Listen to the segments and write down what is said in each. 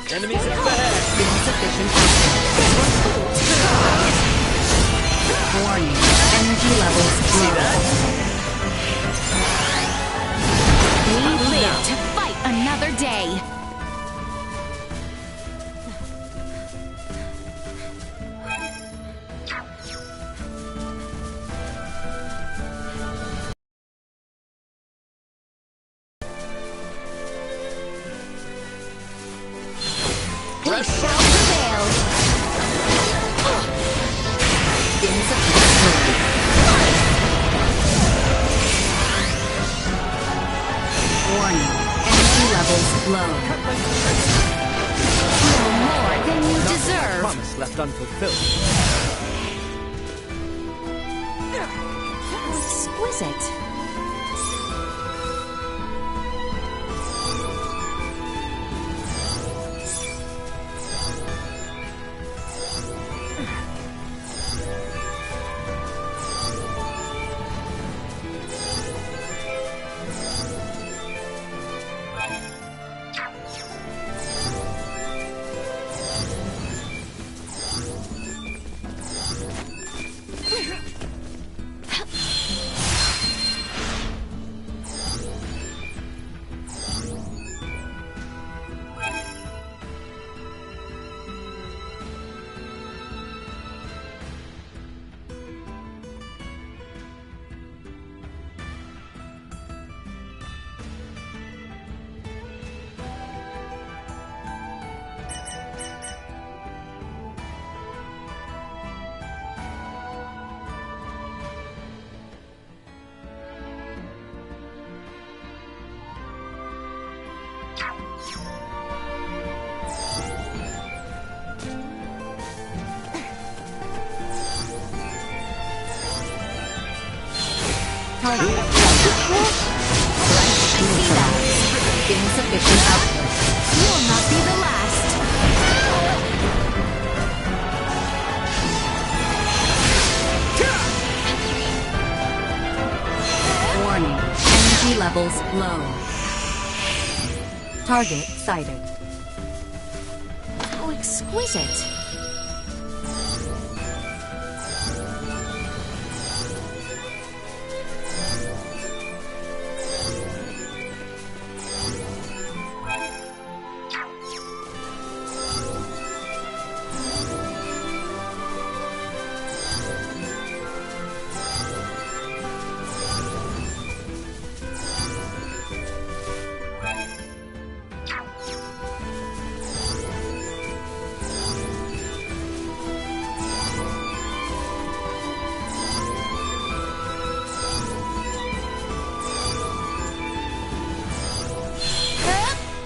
Enemies up ahead! Insufficient output. Warning. Energy levels low. We live to fight another day. We shall prevail. Warning. Energy levels low. No more than you deserve. Promise left unfulfilled. Exquisite. Insufficient output. You'll not be the last. Warning. Energy levels low. Target sighted. How exquisite.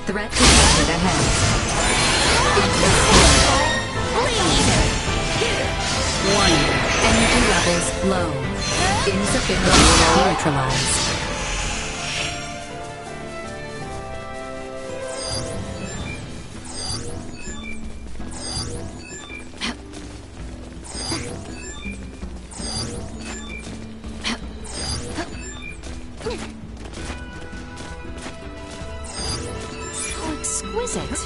Threat detected ahead. Warning. Energy levels low. Insufficient neutralized. Exquisite.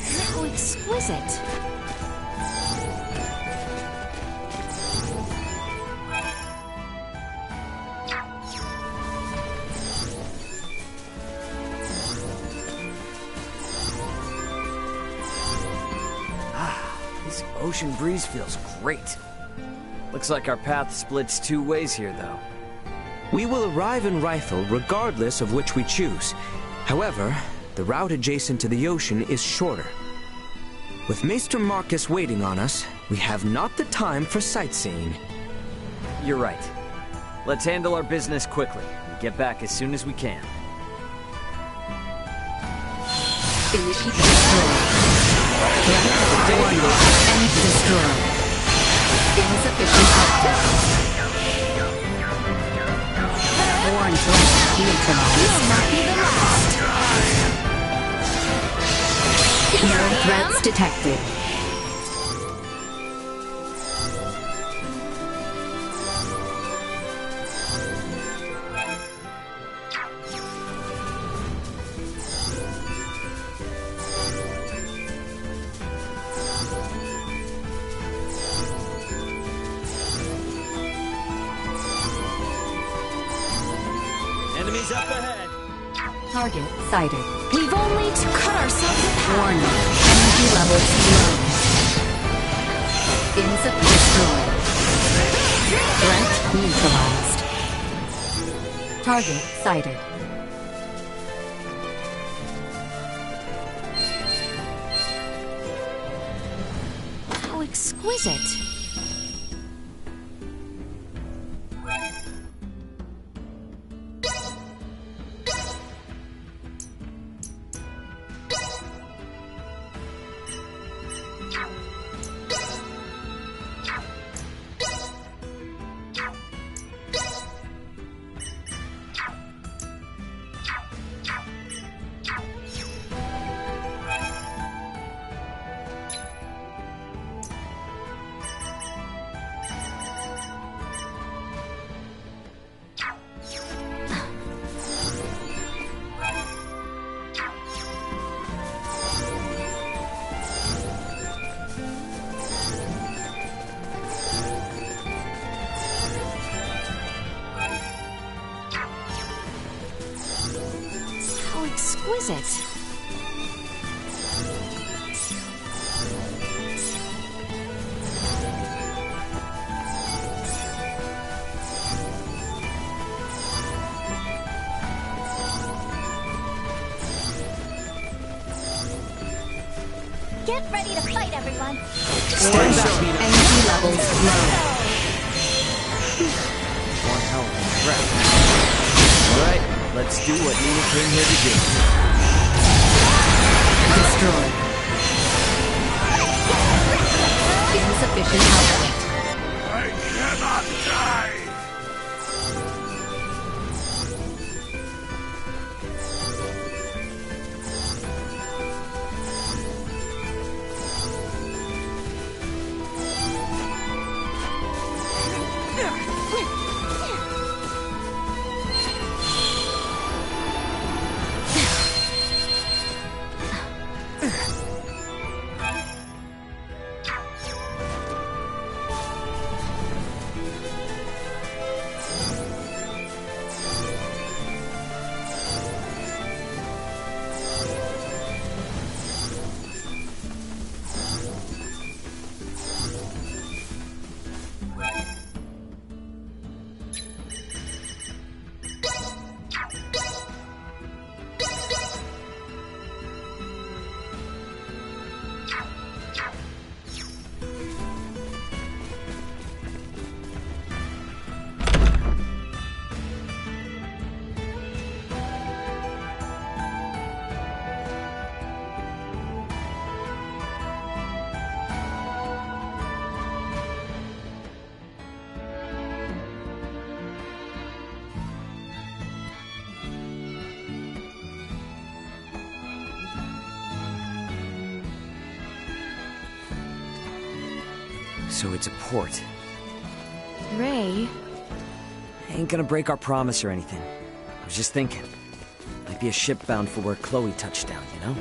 How exquisite. This ocean breeze feels great. Looks like our path splits two ways here, though. We will arrive in Rifle regardless of which we choose. However, the route adjacent to the ocean is shorter. With Maester Marcus waiting on us, we have not the time for sightseeing. You're right. Let's handle our business quickly and get back as soon as we can. Initiate destroy. And destroy. Insufficient output. Warn threat neutralized. This might be the last. No threats detected. Enemies up ahead. Target sighted. We've only to cut ourselves a path. Warning. Energy levels low. Insufficient. Threat neutralized. Target sighted. How exquisite. Exquisite. Get ready to fight, everyone. Stand back. Energy levels low. One hell of a threat. Alright, let's do what Nina came here to do. Destroyed. Insufficient output. I cannot die! So it's a port. Ray, Ain't gonna break our promise or anything. I was just thinking. Might be a ship bound for where Chloe touched down, you know?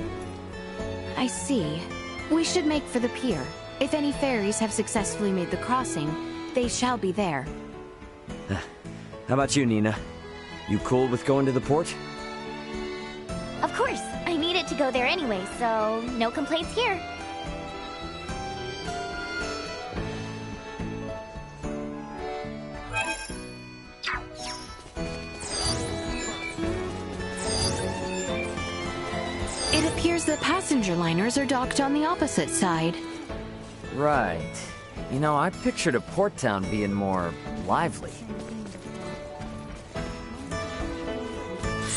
I see. We should make for the pier. If any ferries have successfully made the crossing, they shall be there. How about you, Nina? You cool with going to the port? Of course, I needed to go there anyway, so no complaints here. It appears that passenger liners are docked on the opposite side. Right. You know, I pictured a port town being more lively.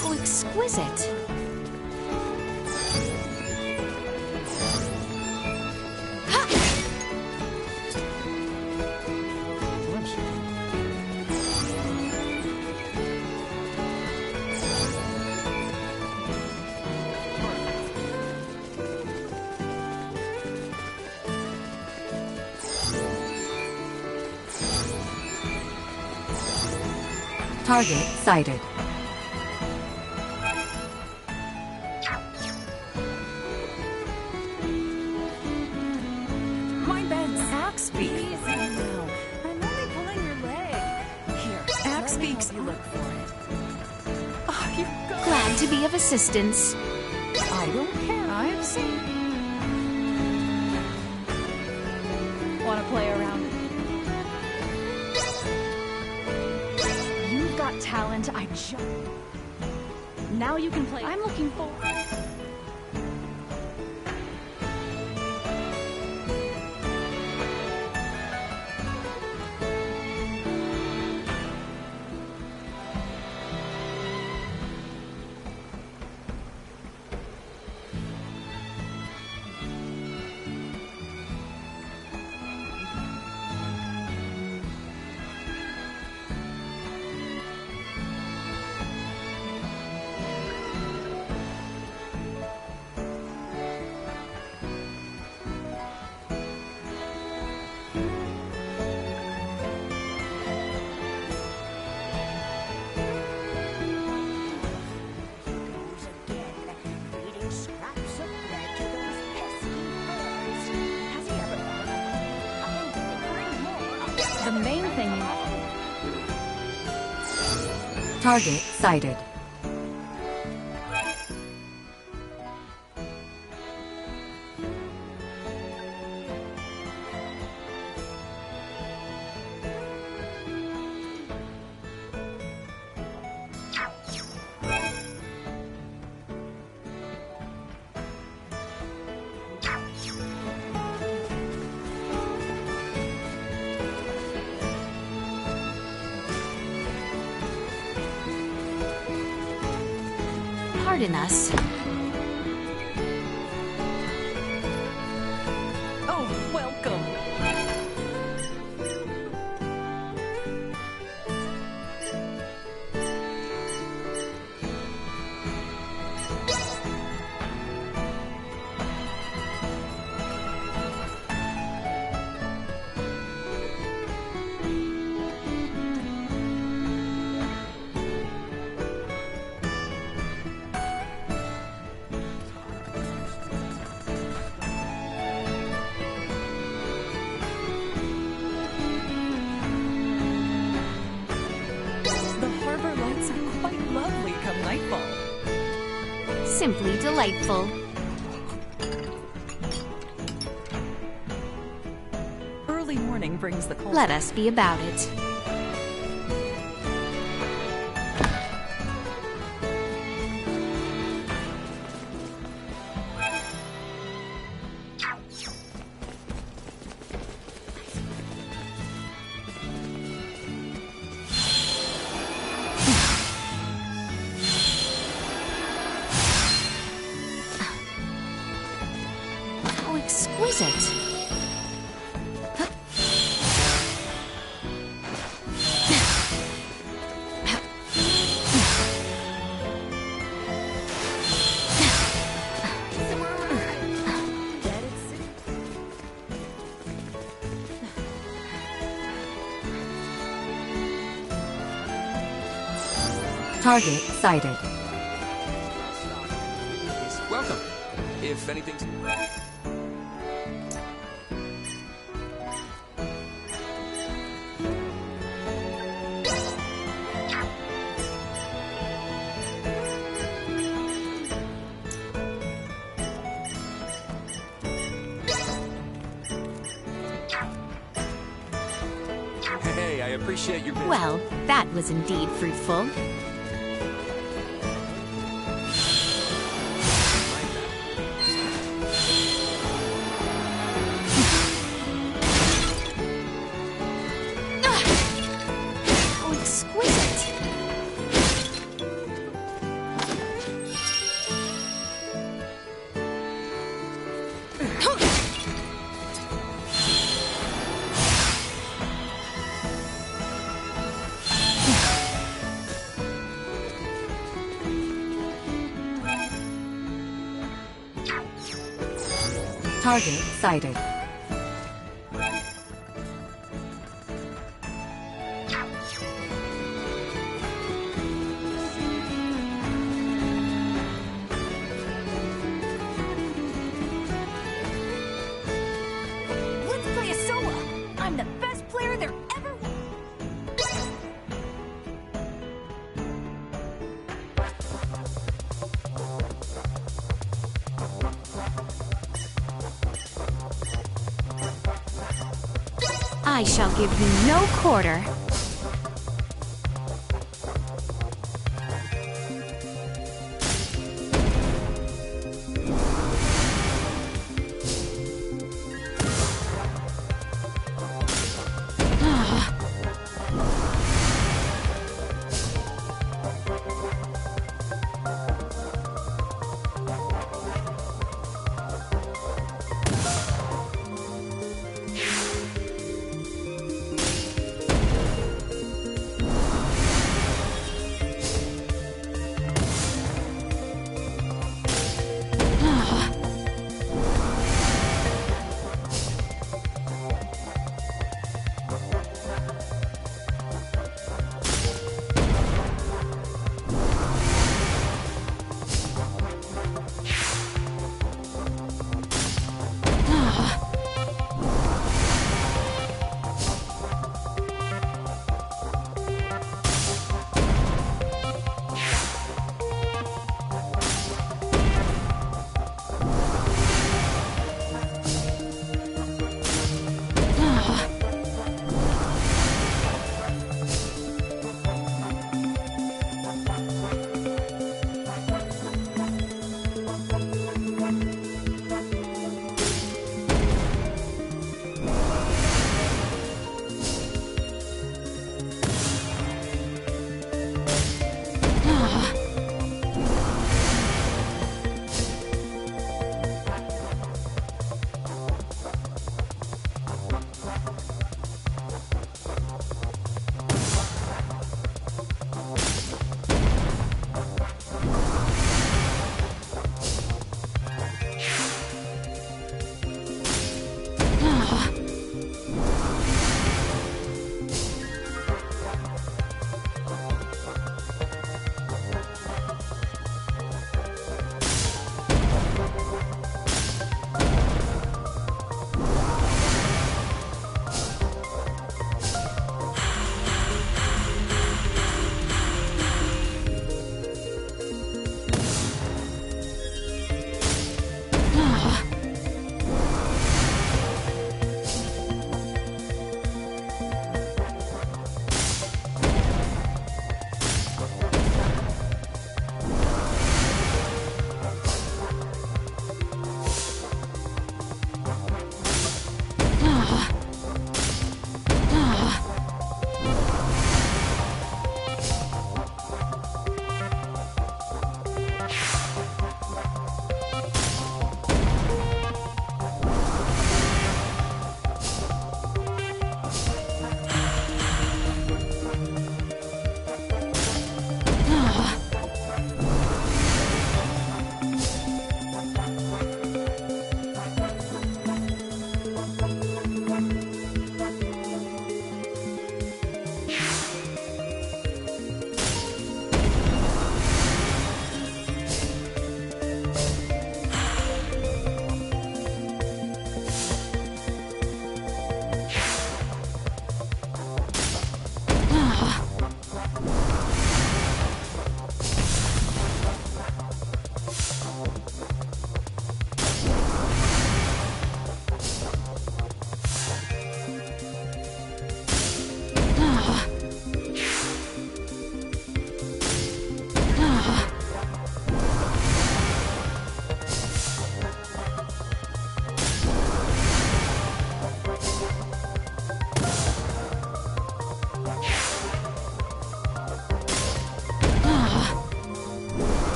How exquisite. Target sighted. My bed's axe speak. I'm only pulling your leg. Here, axe speaks. You look for it. Glad to be of assistance. I don't care. I've seen. Want to play around? You've got talent. I just. Now you can play. I'm looking for. The main thing you... Target sighted. Pardon us. Oh, welcome. Simply delightful. Early morning brings the cold. Let us be about it. Exquisite. Target sighted. Welcome. If anything's... Hey, I appreciate your... Well, that was indeed fruitful. How exquisite! Target sighted. Let's play a solo. I'm the best player there ever was. I shall give you no quarter.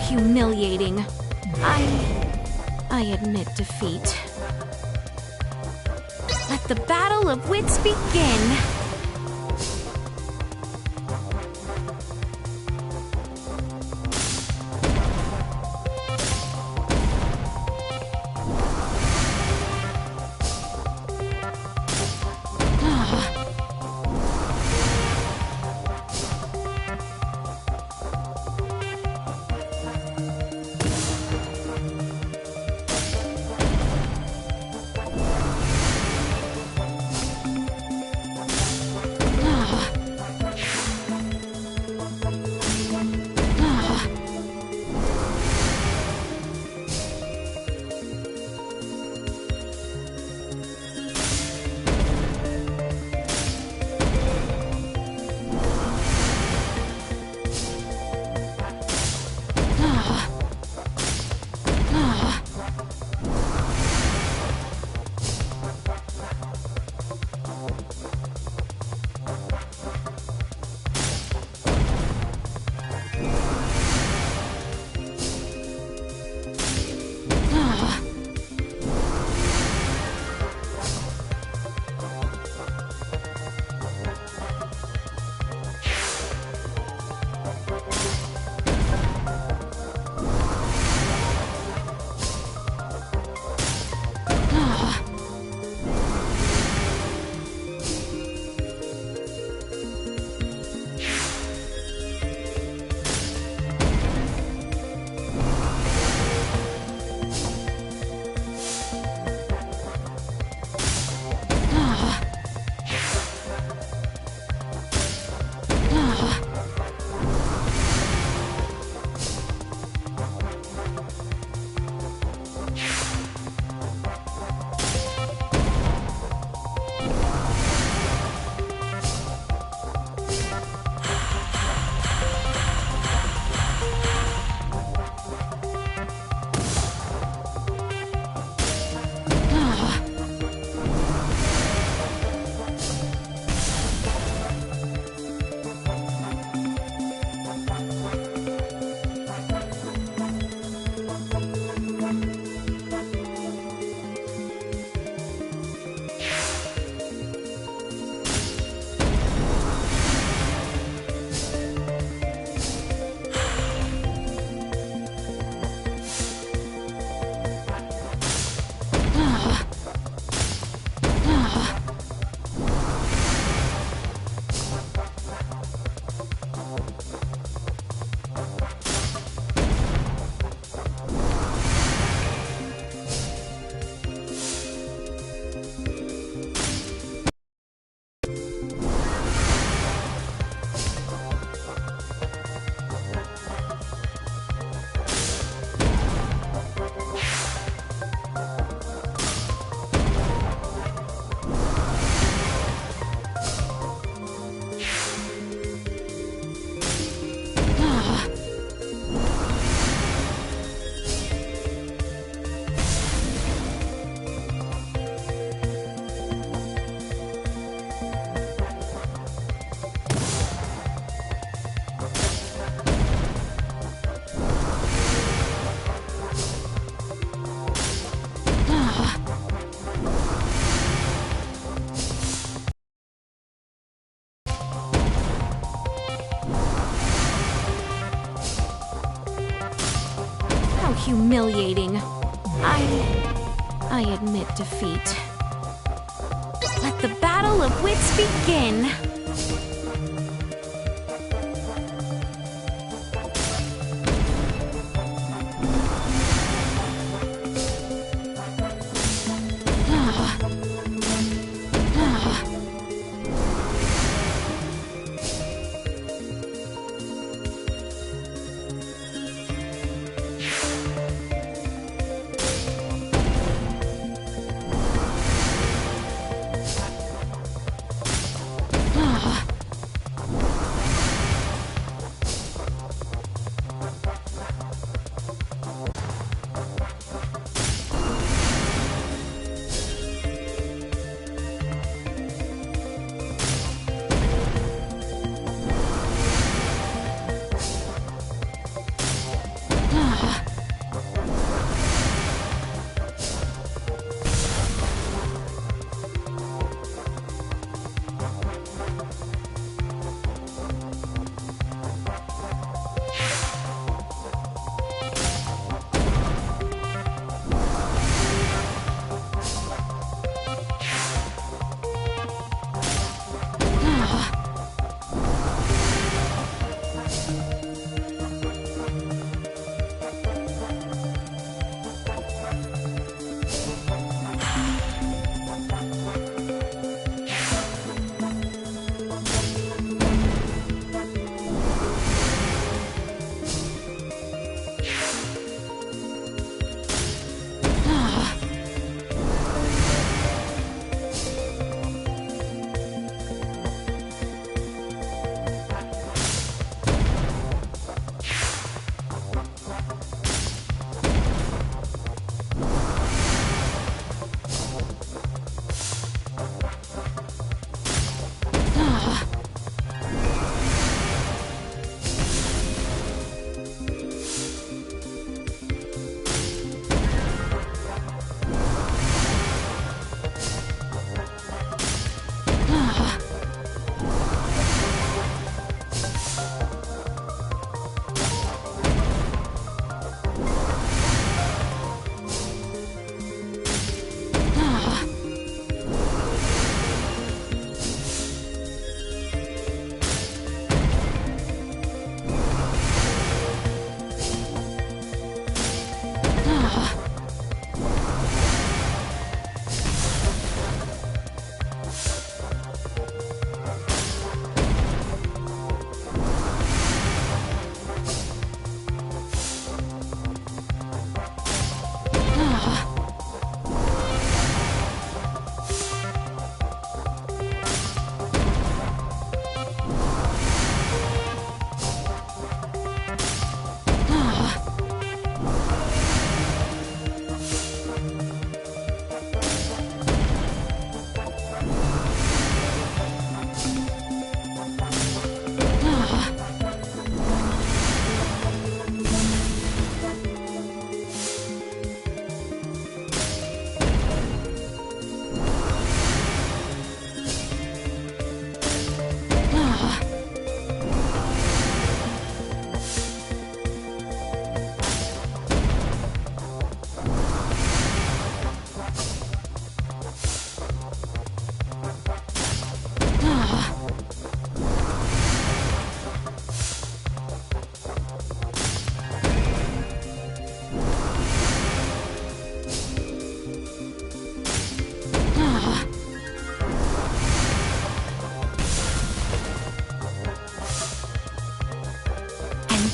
Humiliating. I admit defeat. Let the battle of wits begin. humiliating. I admit defeat. Let the battle of wits begin.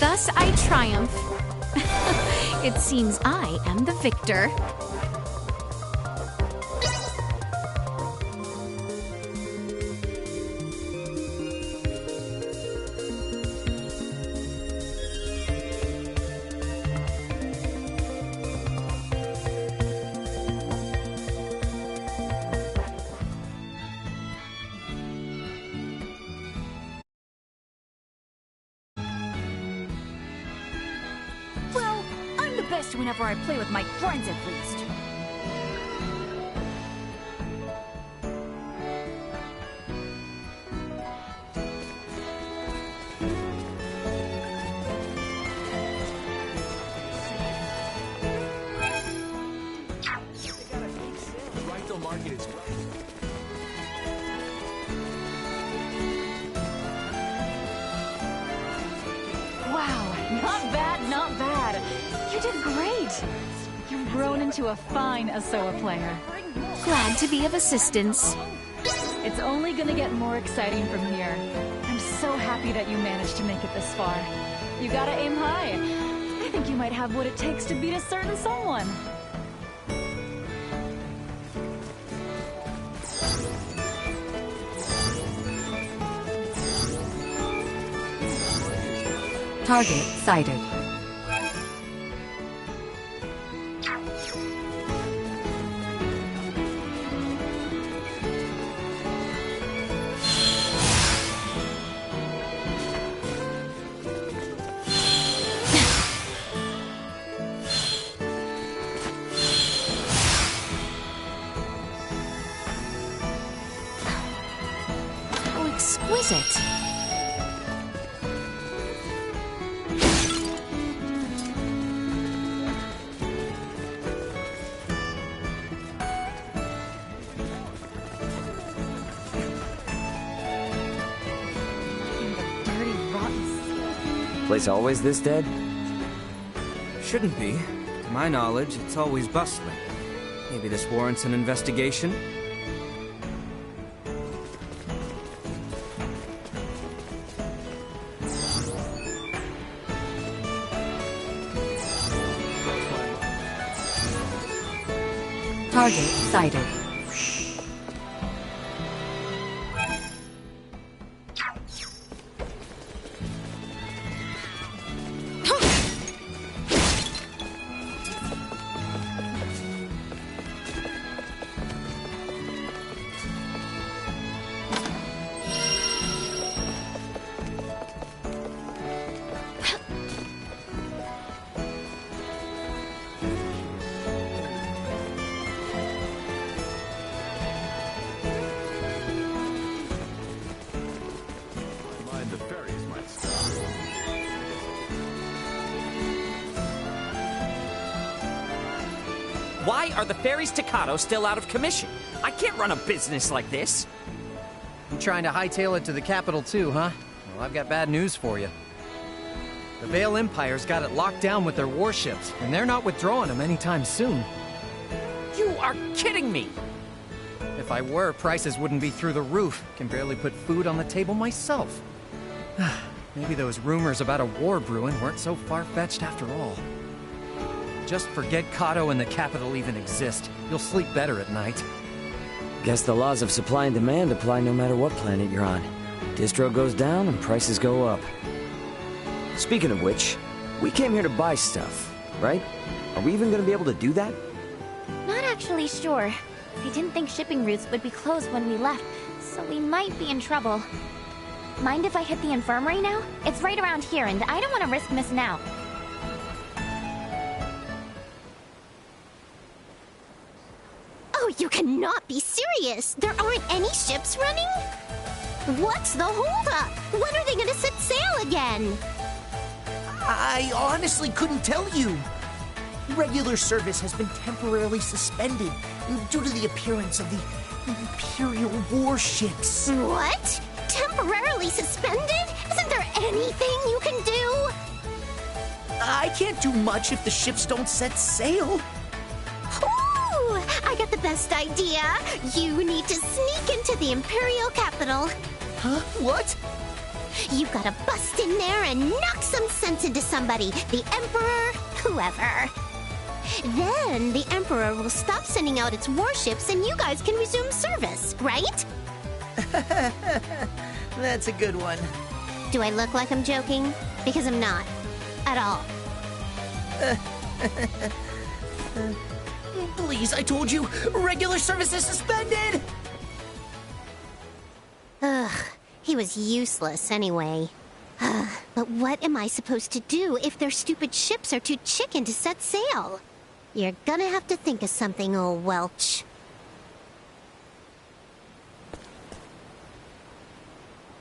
Thus I triumph. It seems I am the victor. Well, I'm the best whenever I play with my friends, at least. did great! You've grown into a fine Asoa player. Glad to be of assistance. It's only gonna get more exciting from here. I'm so happy that you managed to make it this far. You gotta aim high. I think you might have what it takes to beat a certain someone. Target sighted. Oh, exquisite. Place always this dead? Shouldn't be. To my knowledge, it's always bustling. Maybe this warrants an investigation? Target sighted. Mind the fairies might stop. Why are the ferries Staccato still out of commission? I can't run a business like this. You trying to hightail it to the capital too, huh? Well, I've got bad news for you. The Vale Empire's got it locked down with their warships, and they're not withdrawing them anytime soon. You are kidding me! If I were, prices wouldn't be through the roof. Can barely put food on the table myself. Maybe those rumors about a war brewing weren't so far-fetched after all. Just forget Kato and the capital even exist. You'll sleep better at night. Guess the laws of supply and demand apply no matter what planet you're on. Distro goes down and prices go up. Speaking of which, we came here to buy stuff, right? Are we even gonna be able to do that? Not actually sure. I didn't think shipping routes would be closed when we left, so we might be in trouble. Mind if I hit the infirmary now? It's right around here, and I don't want to risk missing out. Oh, you cannot be serious! There aren't any ships running? What's the holdup? When are they gonna set sail again? I honestly couldn't tell you. Regular service has been temporarily suspended due to the appearance of the Imperial warships. What? Temporarily suspended? Isn't there anything you can do? I can't do much if the ships don't set sail. Ooh! I got the best idea. You need to sneak into the Imperial capital. Huh? What? You gotta bust in there and knock some sense into somebody. The Emperor, whoever. Then the Emperor will stop sending out its warships and you guys can resume service, right? That's a good one. Do I look like I'm joking? Because I'm not. At all. Please, I told you, regular service is suspended! Ugh, he was useless anyway. But what am I supposed to do if their stupid ships are too chicken to set sail? You're gonna have to think of something, old Welch.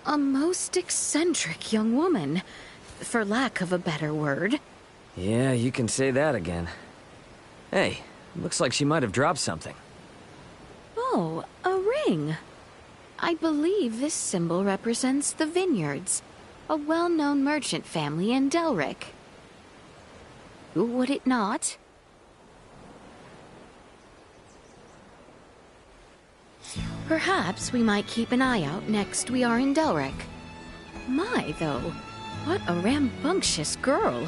A most eccentric young woman, for lack of a better word. Yeah, you can say that again. Hey, looks like she might have dropped something. Oh, a ring. I believe this symbol represents the Vineyards, a well-known merchant family in Delric. would it not? Perhaps we might keep an eye out next we are in Delric. My, though, what a rambunctious girl.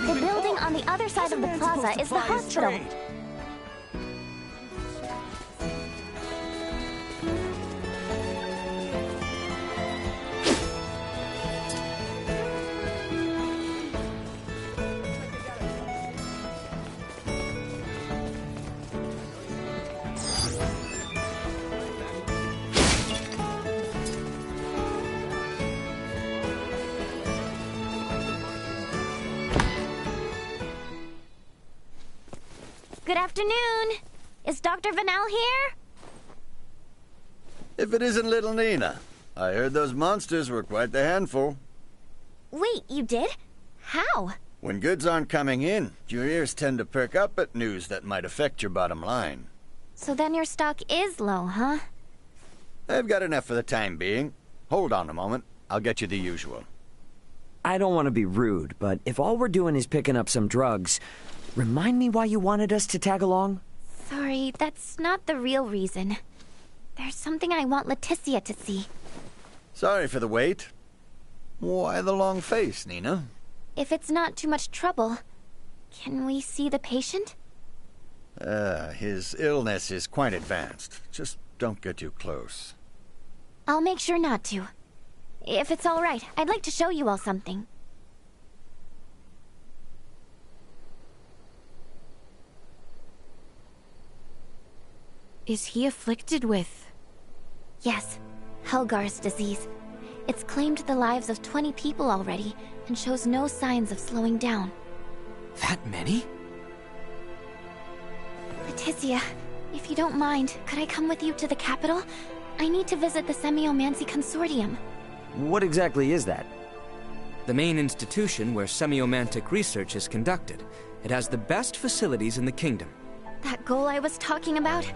The building on the other side of the plaza is the hospital. Good afternoon. Is Dr. Vanel here? If it isn't little Nina. I heard those monsters were quite the handful. Wait, you did? How? When goods aren't coming in, your ears tend to perk up at news that might affect your bottom line. So then your stock is low, huh? I've got enough for the time being. Hold on a moment. I'll get you the usual. I don't want to be rude, but if all we're doing is picking up some drugs, remind me why you wanted us to tag along? Sorry, that's not the real reason. There's something I want Leticia to see. Sorry for the wait. Why the long face, Nina? If it's not too much trouble, can we see the patient? His illness is quite advanced. Just don't get too close. I'll make sure not to. If it's all right, I'd like to show you all something. Is he afflicted with? Yes, Helgar's disease. It's claimed the lives of 20 people already, and shows no signs of slowing down. That many? Leticia, if you don't mind, could I come with you to the capital? I need to visit the Semiomancy Consortium. What exactly is that? The main institution where semiomantic research is conducted. It has the best facilities in the kingdom. That goal I was talking about?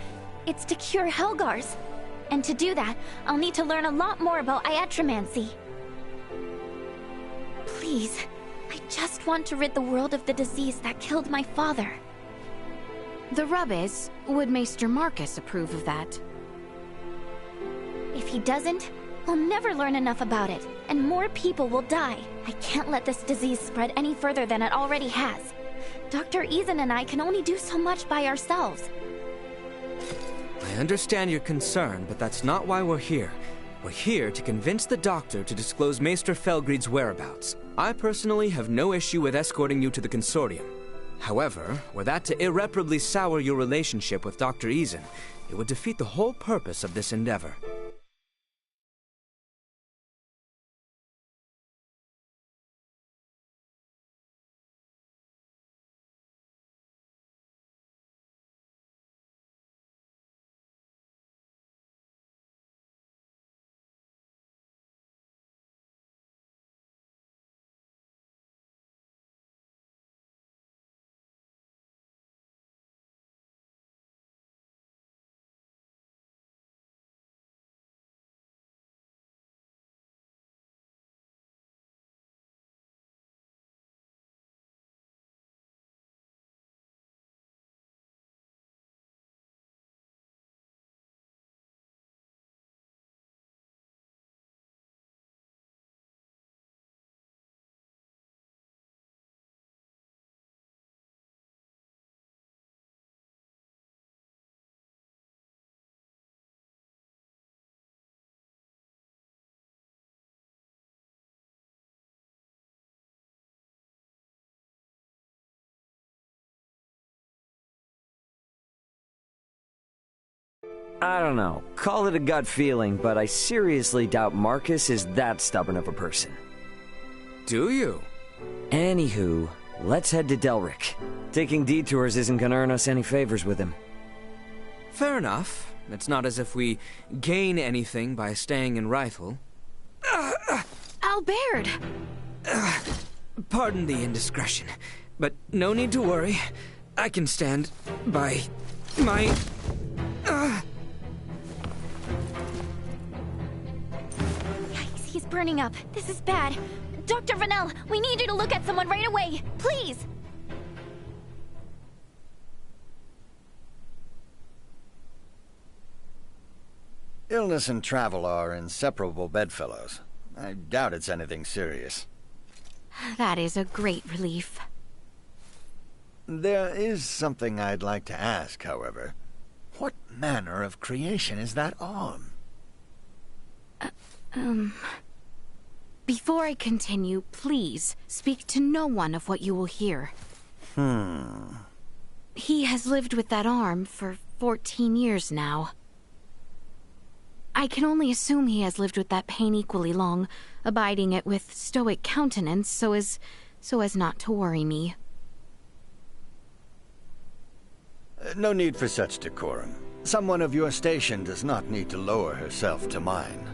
It's to cure Helgars. And to do that, I'll need to learn a lot more about iatromancy. Please, I just want to rid the world of the disease that killed my father. The rub is, would Maester Marcus approve of that? If he doesn't, we'll never learn enough about it, and more people will die. I can't let this disease spread any further than it already has. Dr. Eason and I can only do so much by ourselves. I understand your concern, but that's not why we're here. We're here to convince the doctor to disclose Maester Felgreid's whereabouts. I personally have no issue with escorting you to the consortium. However, were that to irreparably sour your relationship with Dr. Eason, it would defeat the whole purpose of this endeavor. I don't know. Call it a gut feeling, but I seriously doubt Marcus is that stubborn of a person. Do you? Anywho, let's head to Delric. Taking detours isn't gonna earn us any favors with him. Fair enough. It's not as if we gain anything by staying in Rifle. Albert! Pardon the indiscretion, but no need to worry. I can stand by my... Yikes, he's burning up. This is bad. Dr. Vanel, we need you to look at someone right away. Please! Illness and travel are inseparable bedfellows. I doubt it's anything serious. That is a great relief. There is something I'd like to ask, however. What manner of creation is that arm? Before I continue, please speak to no one of what you will hear. He has lived with that arm for 14 years now. I can only assume he has lived with that pain equally long, abiding it with stoic countenance so as not to worry me. No need for such decorum. Someone of your station does not need to lower herself to mine.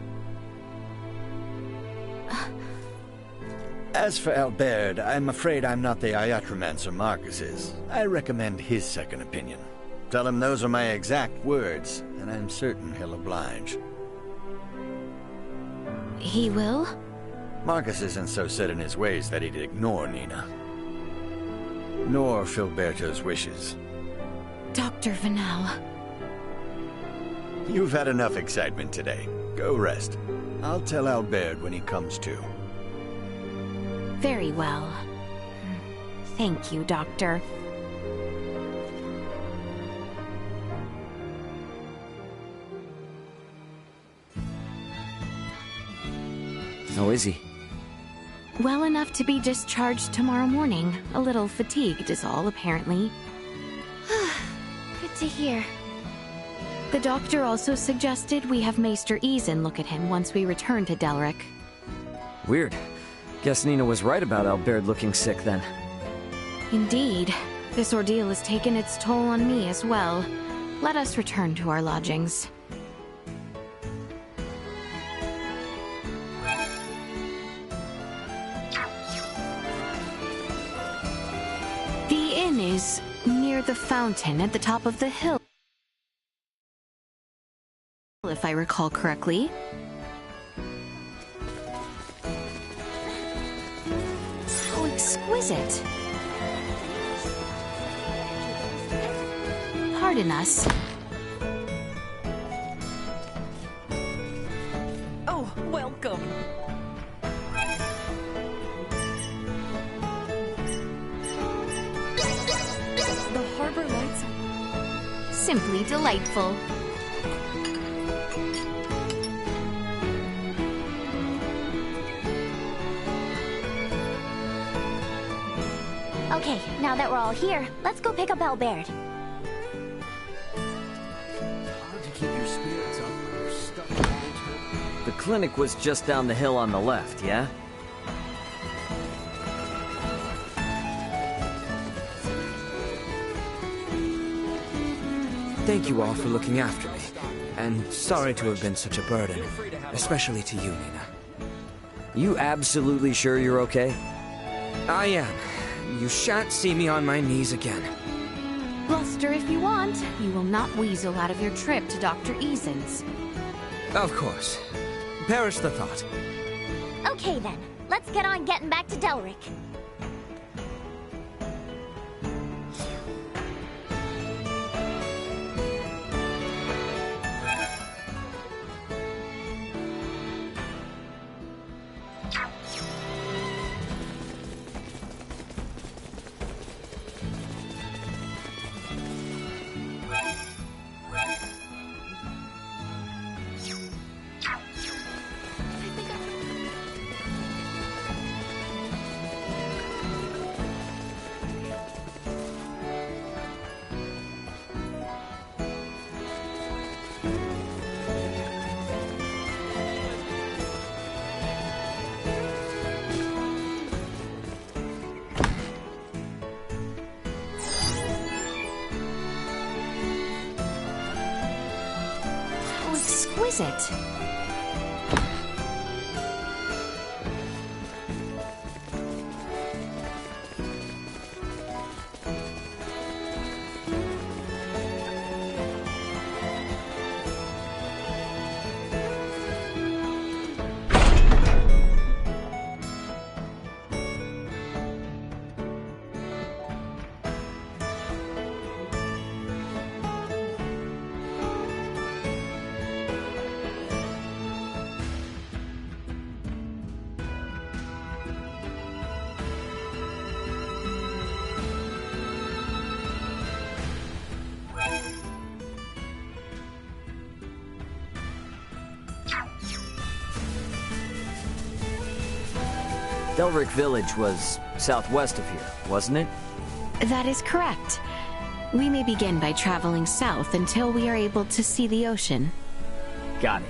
As for Albert, I'm afraid I'm not the iatromancer Marcus is. I recommend his second opinion. Tell him those are my exact words, and I'm certain he'll oblige. He will? Marcus isn't so set in his ways that he'd ignore Nina. Nor Filberto's wishes. Dr. Vanel. You've had enough excitement today. Go rest. I'll tell Albert when he comes to. Very well. Thank you, Doctor. How is he? Well enough to be discharged tomorrow morning. A little fatigued is all, apparently. Good to hear. The doctor also suggested we have Maester Eason look at him once we return to Delric. Weird. Guess Nina was right about Albert looking sick then. Indeed. This ordeal has taken its toll on me as well. Let us return to our lodgings. The inn is near the fountain at the top of the hill, if I recall correctly. How exquisite. Pardon us. Oh, welcome. The harbor lights. Simply delightful. Okay, now that we're all here, let's go pick up Albert. Hard to keep your spirits up when you're stuck in the The clinic was just down the hill on the left, yeah? Thank you all for looking after me. And sorry to have been such a burden, especially to you, Nina. You absolutely sure you're okay? I am. You shan't see me on my knees again. Bluster if you want. You will not weasel out of your trip to Dr. Eason's. Of course. Perish the thought. Okay then, let's get on getting back to Delric. Who is it? Delric Village was southwest of here, wasn't it? That is correct. We may begin by traveling south until we are able to see the ocean. Got it.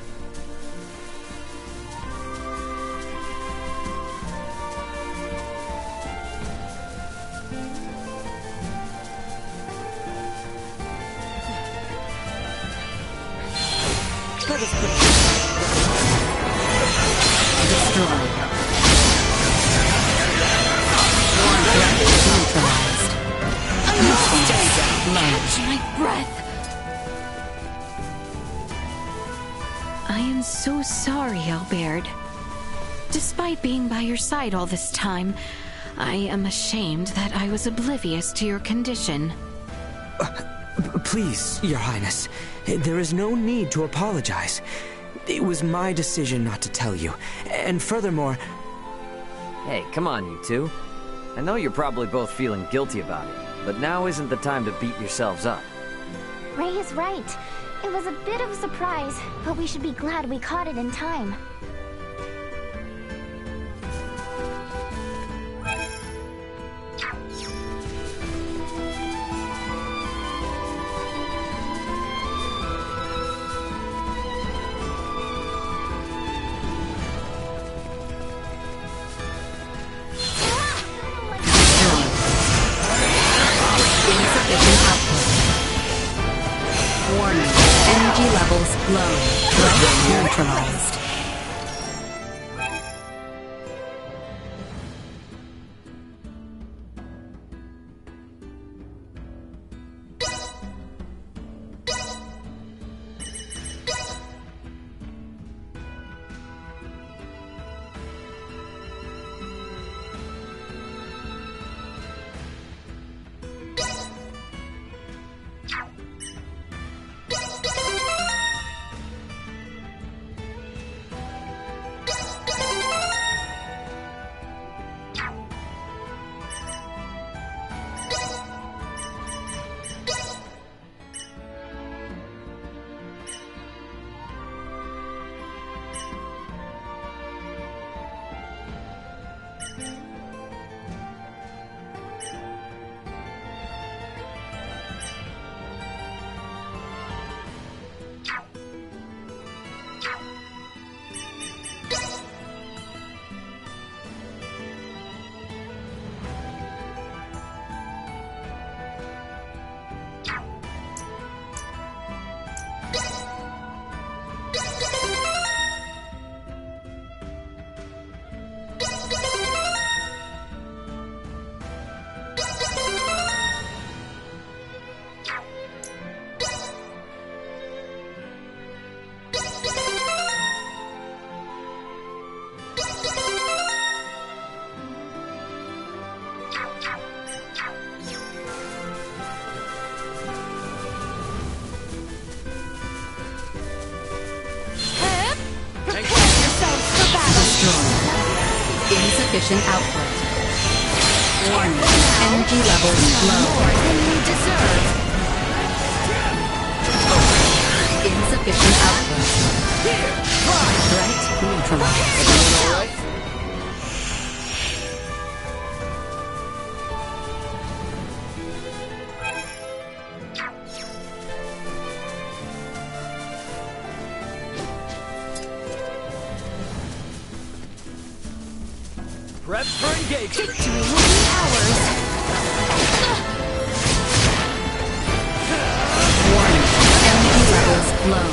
Let us put destroyed. Neutralized. Catch my breath. I am so sorry, Albert. Despite being by your side all this time, I am ashamed that I was oblivious to your condition. Please, Your Highness, there is no need to apologize. It was my decision not to tell you. And furthermore... Hey, come on, you two. I know you're probably both feeling guilty about it, but now isn't the time to beat yourselves up. Ray is right. It was a bit of a surprise, but we should be glad we caught it in time. Warning. Energy levels low. Neutralized. Insufficient output. Warning. Energy levels low. More than you deserve. Insufficient output. Threat neutralized. Prep for engagement. Victory will be ours. Warning. Energy levels low.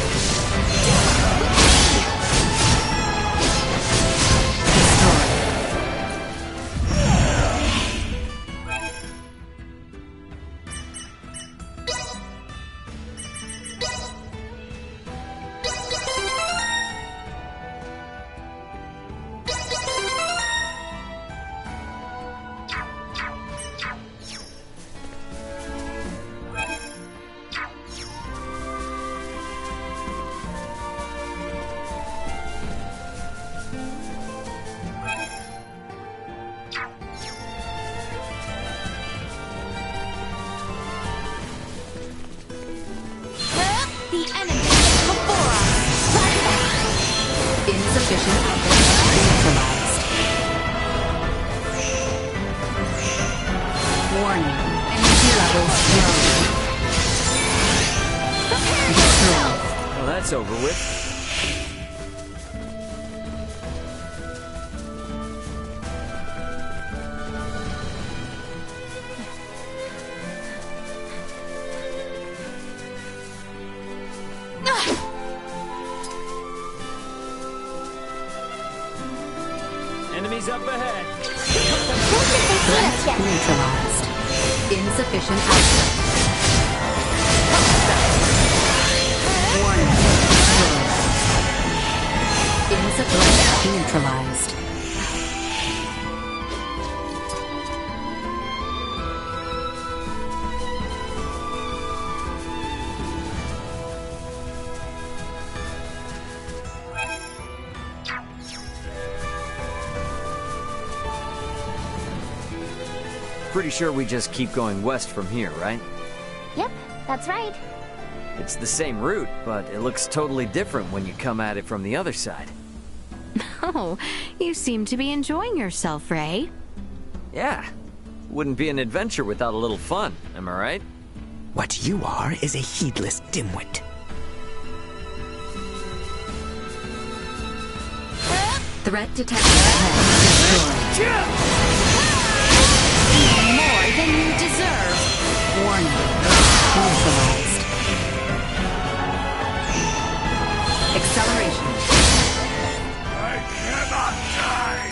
Insufficient output neutralized. Warning. Energy levels low. Destroyed. Well, that's over with. Enemies up ahead. Threat neutralized. Insufficient output. Warning. Destroyed. Insufficient neutralized. Pretty sure we just keep going west from here, right? Yep, that's right. It's the same route, but it looks totally different when you come at it from the other side. Oh, you seem to be enjoying yourself, Ray. Yeah. Wouldn't be an adventure without a little fun, am I right? What you are is a heedless dimwit. Threat detected ahead. Destroyed. More than you deserve. Warning. Neutralized. Acceleration. I cannot die!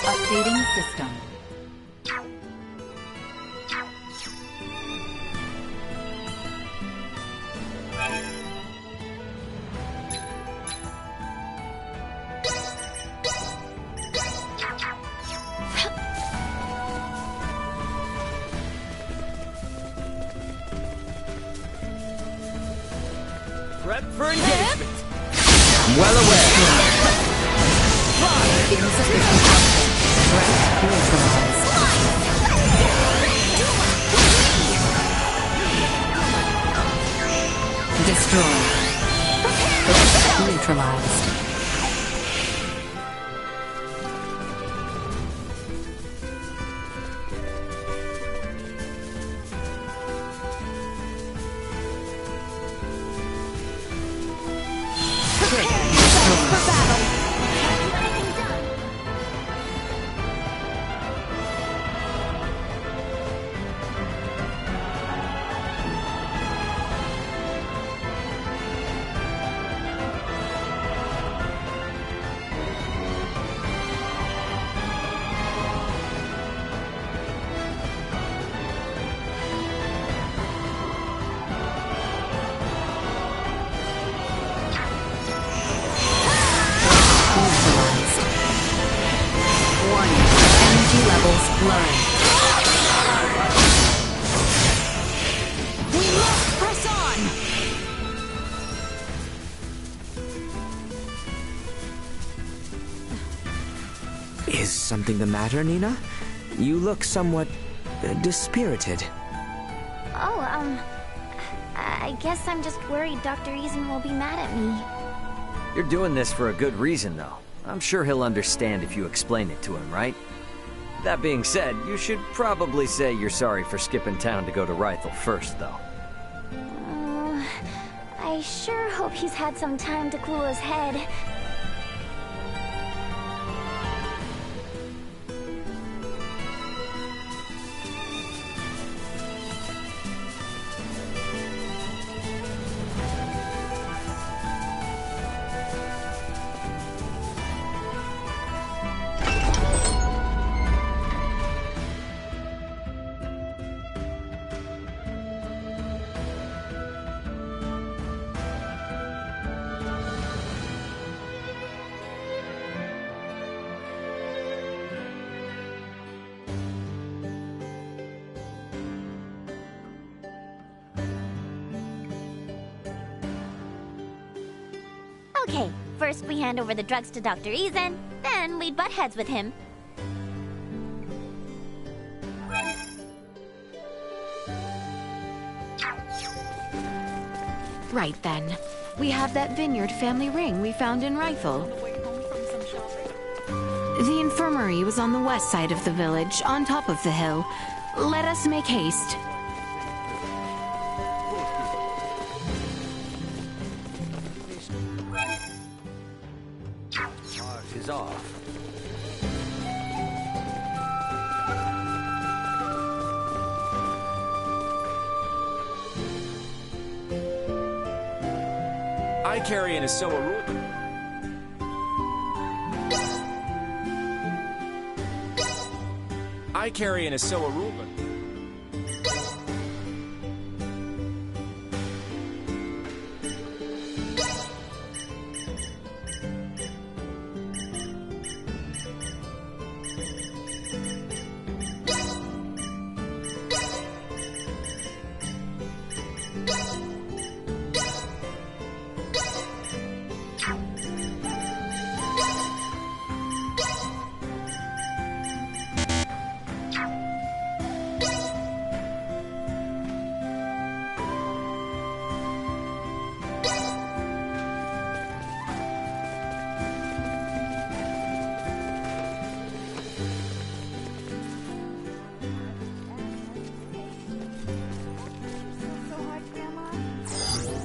Updating system. Prep for engagement! I'm well aware. Insufficient output. Threat neutralized. Destroyed. Threat neutralized. Warning. Energy levels low. We must press on! Is something the matter, Nina? You look somewhat dispirited. Oh, I guess I'm just worried Dr. Eason will be mad at me. You're doing this for a good reason, though. I'm sure he'll understand if you explain it to him, right? That being said, you should probably say you're sorry for skipping town to go to Rythel first, though. I sure hope he's had some time to cool his head. Okay, first we hand over the drugs to Dr. Ezen, then we butt heads with him. Right then. We have that vineyard family ring we found in Rifle. The infirmary was on the west side of the village, on top of the hill. Let us make haste. Art is off. I carry in a sewer ruler. I carry in a sewer ruler.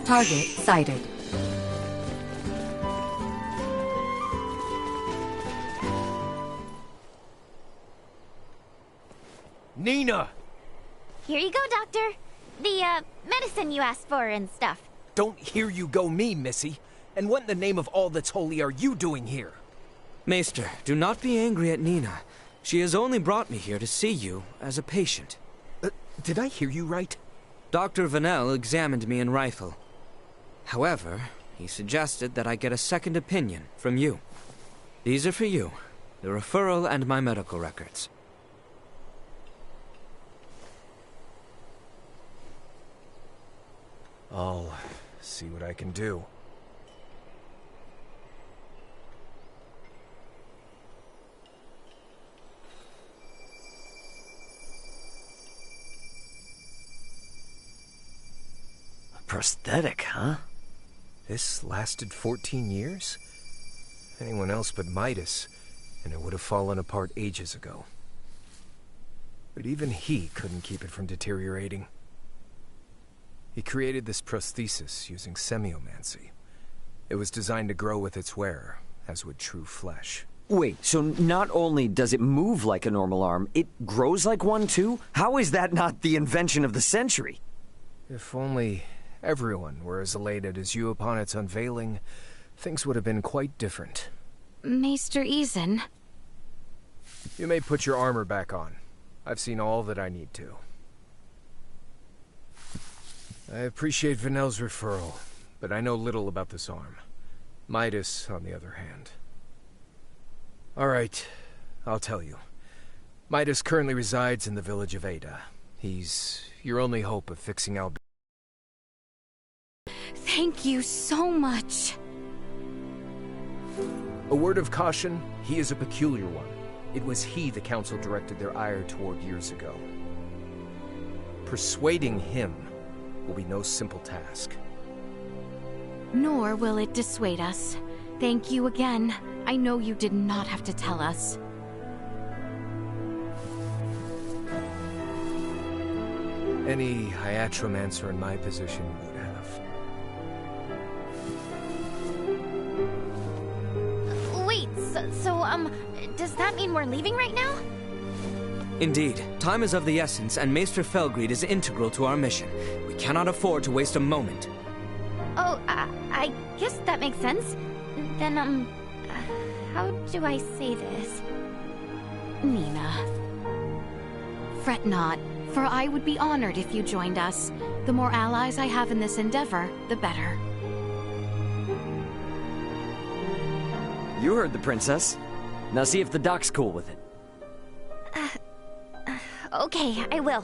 Target sighted. Nina! Here you go, Doctor. The, medicine you asked for and stuff. Don't hear you go me, Missy. And what in the name of all that's holy are you doing here? Maester, do not be angry at Nina. She has only brought me here to see you as a patient. Did I hear you right? Dr. Vanel examined me in Rifle. However, he suggested that I get a second opinion from you. These are for you, the referral and my medical records. I'll see what I can do. Prosthetic, huh? This lasted 14 years? Anyone else but Midas, and it would have fallen apart ages ago. But even he couldn't keep it from deteriorating. He created this prosthesis using semiomancy. It was designed to grow with its wearer, as would true flesh. Wait, so not only does it move like a normal arm, it grows like one too? How is that not the invention of the century? If only everyone were as elated as you upon its unveiling, things would have been quite different. Maester Ezen. You may put your armor back on. I've seen all that I need to. I appreciate Vanel's referral, but I know little about this arm. Midas, on the other hand. All right, I'll tell you. Midas currently resides in the village of Ada. He's your only hope of fixing Al. Thank you so much. A word of caution, he is a peculiar one. It was he the council directed their ire toward years ago. Persuading him will be no simple task. Nor will it dissuade us. Thank you again. I know you did not have to tell us. Any hiatromancer in my position would have. Wait, does that mean we're leaving right now? Indeed, time is of the essence, and Maester Felgreed is integral to our mission. We cannot afford to waste a moment. Oh, I guess that makes sense. Then, how do I say this? Nina. Fret not, for I would be honored if you joined us. The more allies I have in this endeavor, the better. You heard the princess. Now see if the doc's cool with it. Okay, I will.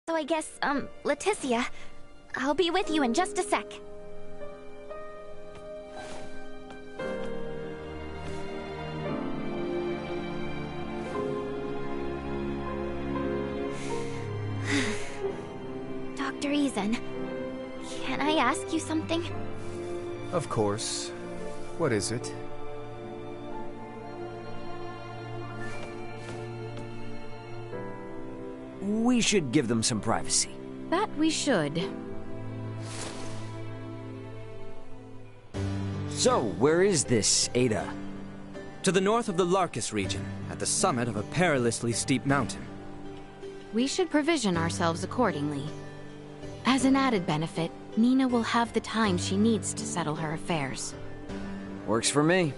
So I guess, Leticia, I'll be with you in just a sec. Dr. Eason, can I ask you something? Of course. What is it? We should give them some privacy. That we should. So, where is this, Ada? To the north of the Larkus region, at the summit of a perilously steep mountain. We should provision ourselves accordingly. As an added benefit, Nina will have the time she needs to settle her affairs. Works for me.